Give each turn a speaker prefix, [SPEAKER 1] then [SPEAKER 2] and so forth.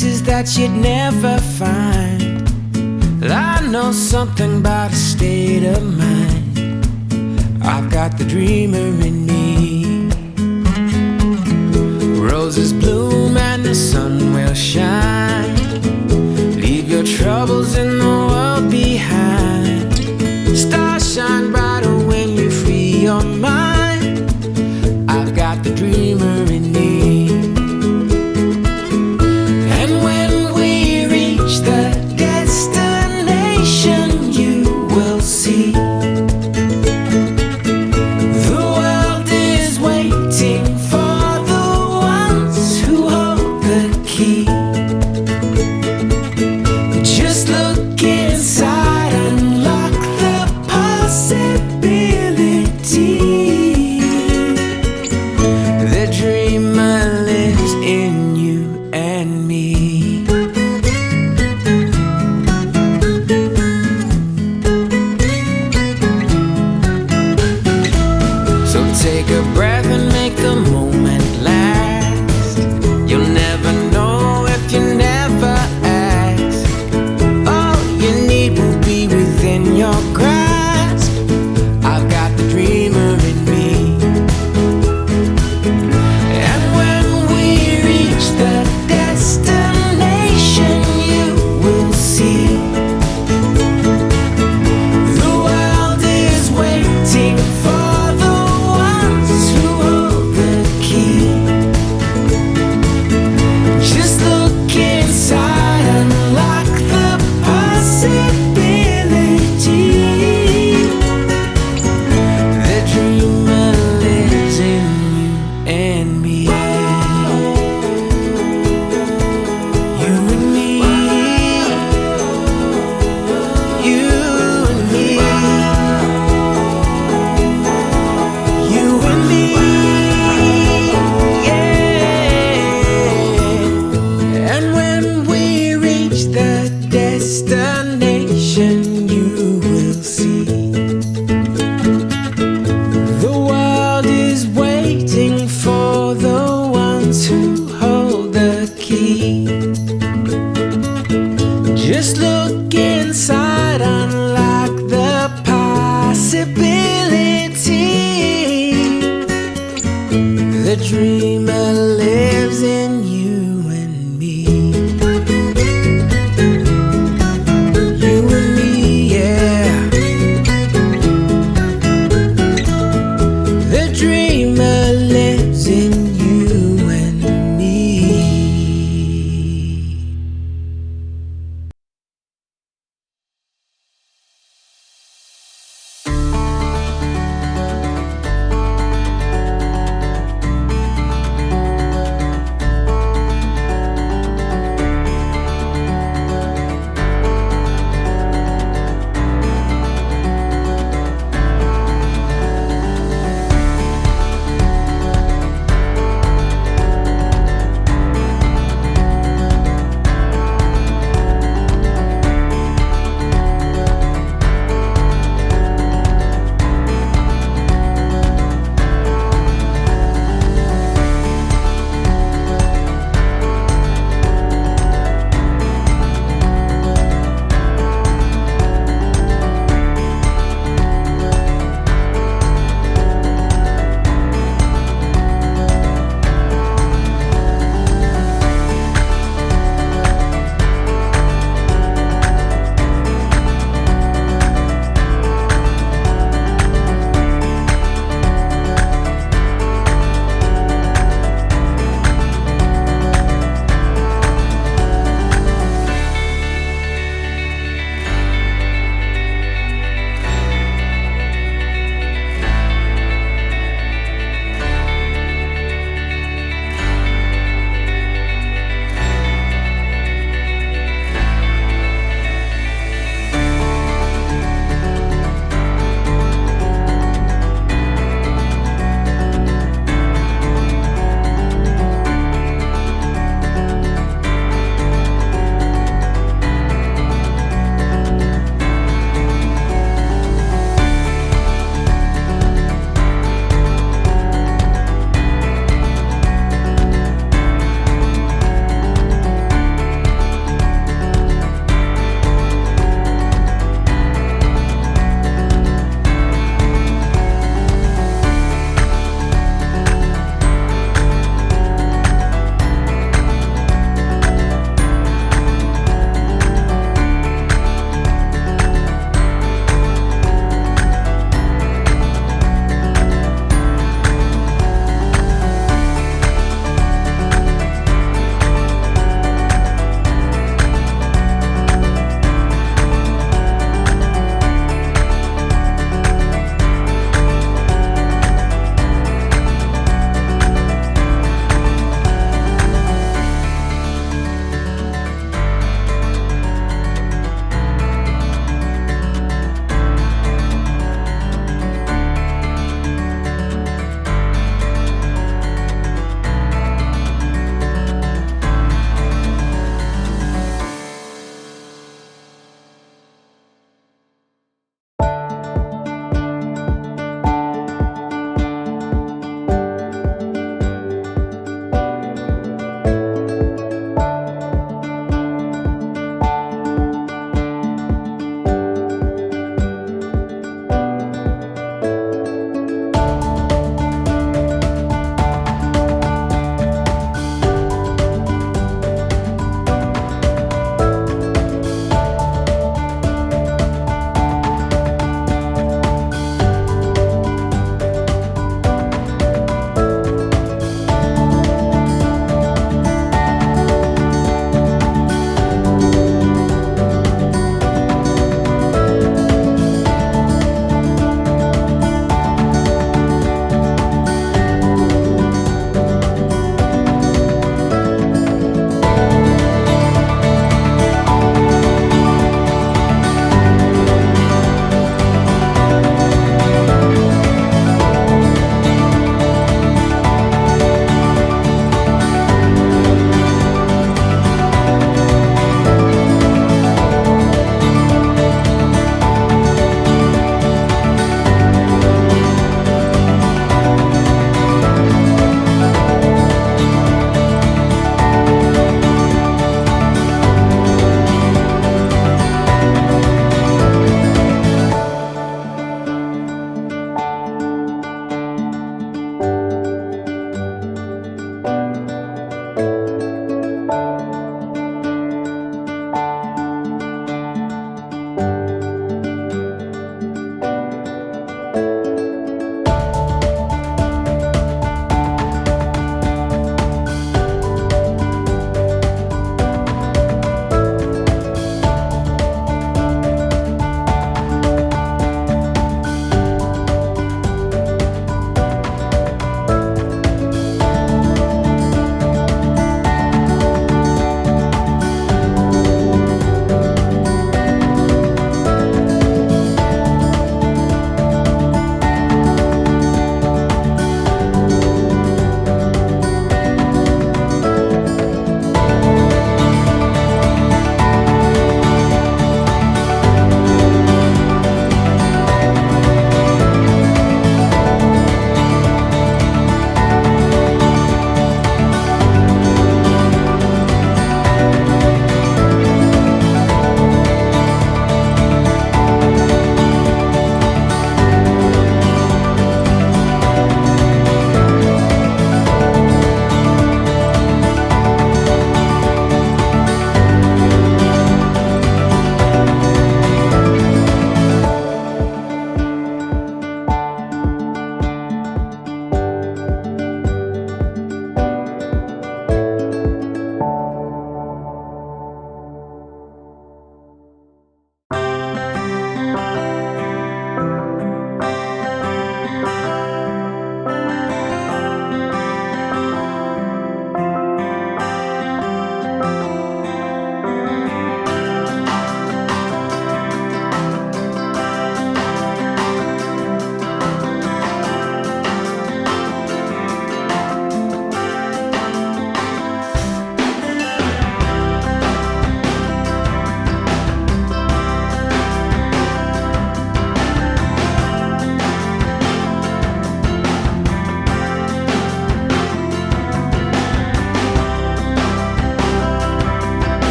[SPEAKER 1] places that you'd never find. I know something about a state of mind. I've got the dreamer in me. Roses bloom and the sun will shine. Leave your troubles in the world behind. Stars shine brighter when you free your mind. I've got the dreamer in me. And when we reach the destination, you will see the world is waiting for the ones who hold the key. Just look inside, unlock the possibility. The dreamer lives in you and me. So take a breath and make the moment last. You'll never know if you never ask. All you need will be within your grasp. I've got the dreamer in me. And when we reach the destination, you will see the world is waiting for the ones who hold the key. Just look inside, unlock the possibility. The dreamer lives in you and me. You and me. You and me. You and me. Yeah. And when we reach the destination, you will see the world is waiting for the ones who hold the key. Just look inside, unlock the possibility. The dreamer lives in